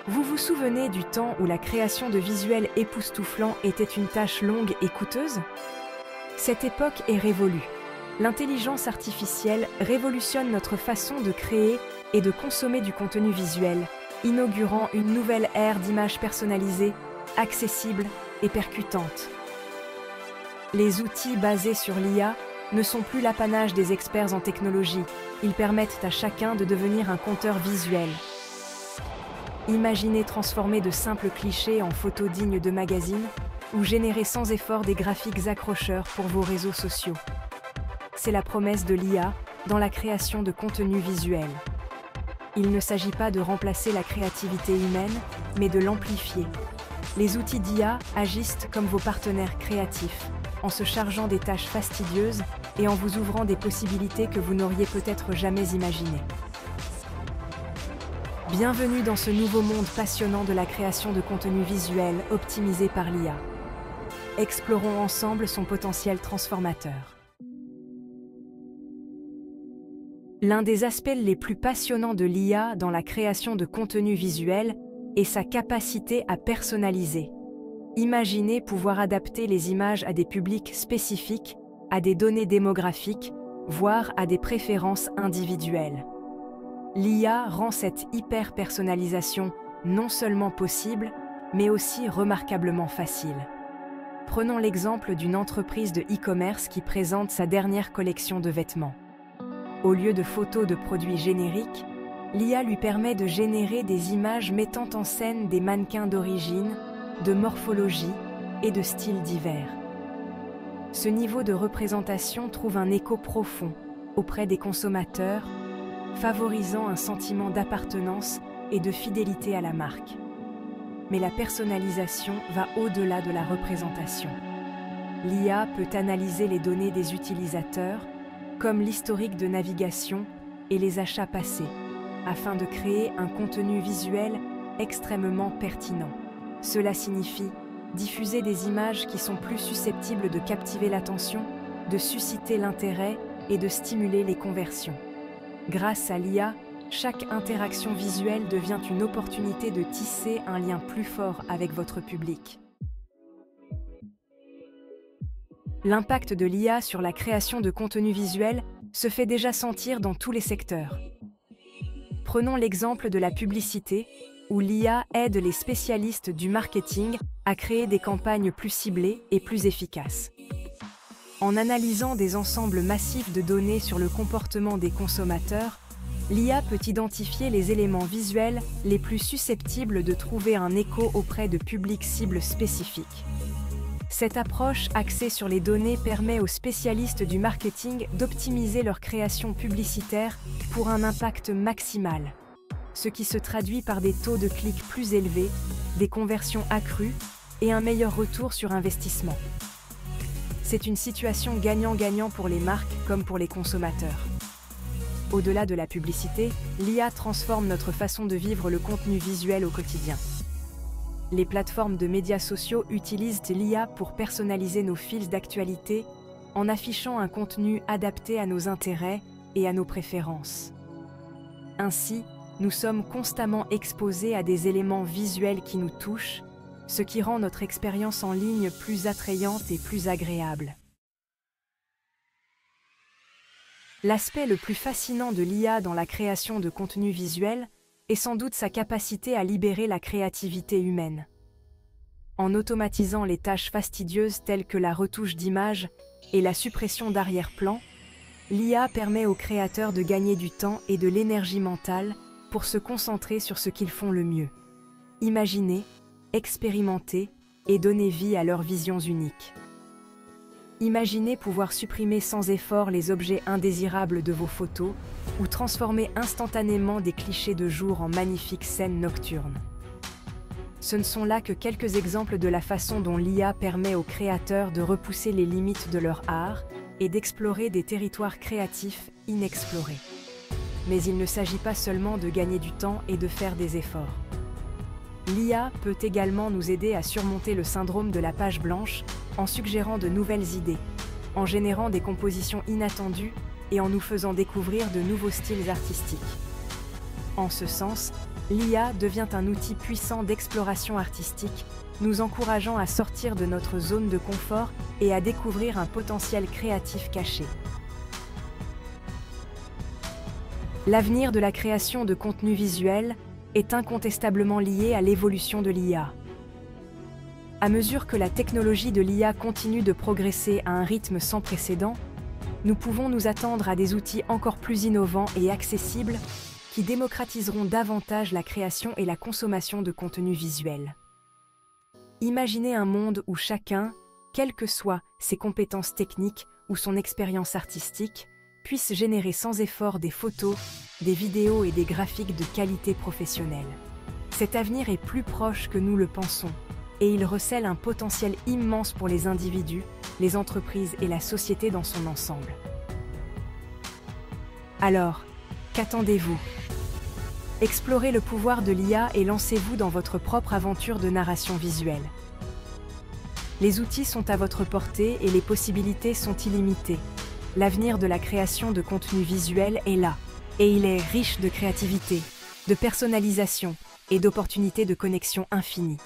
Vous vous souvenez du temps où la création de visuels époustouflants était une tâche longue et coûteuse? Cette époque est révolue. L'intelligence artificielle révolutionne notre façon de créer et de consommer du contenu visuel, inaugurant une nouvelle ère d'images personnalisées, accessibles et percutantes. Les outils basés sur l'IA ne sont plus l'apanage des experts en technologie, ils permettent à chacun de devenir un conteur visuel. Imaginez transformer de simples clichés en photos dignes de magazines ou générer sans effort des graphiques accrocheurs pour vos réseaux sociaux. C'est la promesse de l'IA dans la création de contenus visuels. Il ne s'agit pas de remplacer la créativité humaine, mais de l'amplifier. Les outils d'IA agissent comme vos partenaires créatifs, en se chargeant des tâches fastidieuses et en vous ouvrant des possibilités que vous n'auriez peut-être jamais imaginées. Bienvenue dans ce nouveau monde passionnant de la création de contenu visuel optimisé par l'IA. Explorons ensemble son potentiel transformateur. L'un des aspects les plus passionnants de l'IA dans la création de contenu visuel est sa capacité à personnaliser. Imaginez pouvoir adapter les images à des publics spécifiques, à des données démographiques, voire à des préférences individuelles. L'IA rend cette hyper-personnalisation non seulement possible, mais aussi remarquablement facile. Prenons l'exemple d'une entreprise de e-commerce qui présente sa dernière collection de vêtements. Au lieu de photos de produits génériques, l'IA lui permet de générer des images mettant en scène des mannequins d'origine, de morphologie et de styles divers. Ce niveau de représentation trouve un écho profond auprès des consommateurs, favorisant un sentiment d'appartenance et de fidélité à la marque. Mais la personnalisation va au-delà de la représentation. L'IA peut analyser les données des utilisateurs, comme l'historique de navigation et les achats passés, afin de créer un contenu visuel extrêmement pertinent. Cela signifie diffuser des images qui sont plus susceptibles de captiver l'attention, de susciter l'intérêt et de stimuler les conversions. Grâce à l'IA, chaque interaction visuelle devient une opportunité de tisser un lien plus fort avec votre public. L'impact de l'IA sur la création de contenu visuel se fait déjà sentir dans tous les secteurs. Prenons l'exemple de la publicité, où l'IA aide les spécialistes du marketing à créer des campagnes plus ciblées et plus efficaces. En analysant des ensembles massifs de données sur le comportement des consommateurs, l'IA peut identifier les éléments visuels les plus susceptibles de trouver un écho auprès de publics cibles spécifiques. Cette approche axée sur les données permet aux spécialistes du marketing d'optimiser leur création publicitaire pour un impact maximal, ce qui se traduit par des taux de clics plus élevés, des conversions accrues et un meilleur retour sur investissement. C'est une situation gagnant-gagnant pour les marques comme pour les consommateurs. Au-delà de la publicité, l'IA transforme notre façon de vivre le contenu visuel au quotidien. Les plateformes de médias sociaux utilisent l'IA pour personnaliser nos fils d'actualité en affichant un contenu adapté à nos intérêts et à nos préférences. Ainsi, nous sommes constamment exposés à des éléments visuels qui nous touchent, ce qui rend notre expérience en ligne plus attrayante et plus agréable. L'aspect le plus fascinant de l'IA dans la création de contenu visuel est sans doute sa capacité à libérer la créativité humaine. En automatisant les tâches fastidieuses telles que la retouche d'images et la suppression d'arrière-plan, l'IA permet aux créateurs de gagner du temps et de l'énergie mentale pour se concentrer sur ce qu'ils font le mieux. Imaginer, expérimenter et donner vie à leurs visions uniques. Imaginez pouvoir supprimer sans effort les objets indésirables de vos photos ou transformer instantanément des clichés de jour en magnifiques scènes nocturnes. Ce ne sont là que quelques exemples de la façon dont l'IA permet aux créateurs de repousser les limites de leur art et d'explorer des territoires créatifs inexplorés. Mais il ne s'agit pas seulement de gagner du temps et de faire des efforts. L'IA peut également nous aider à surmonter le syndrome de la page blanche en suggérant de nouvelles idées, en générant des compositions inattendues et en nous faisant découvrir de nouveaux styles artistiques. En ce sens, l'IA devient un outil puissant d'exploration artistique, nous encourageant à sortir de notre zone de confort et à découvrir un potentiel créatif caché. L'avenir de la création de contenu visuel est incontestablement lié à l'évolution de l'IA. À mesure que la technologie de l'IA continue de progresser à un rythme sans précédent, nous pouvons nous attendre à des outils encore plus innovants et accessibles qui démocratiseront davantage la création et la consommation de contenu visuel. Imaginez un monde où chacun, quelles que soient ses compétences techniques ou son expérience artistique, puisse générer sans effort des photos, des vidéos et des graphiques de qualité professionnelle. Cet avenir est plus proche que nous le pensons, et il recèle un potentiel immense pour les individus, les entreprises et la société dans son ensemble. Alors, qu'attendez-vous? Explorez le pouvoir de l'IA et lancez-vous dans votre propre aventure de narration visuelle. Les outils sont à votre portée et les possibilités sont illimitées. L'avenir de la création de contenu visuel est là, et il est riche de créativité, de personnalisation et d'opportunités de connexion infinies.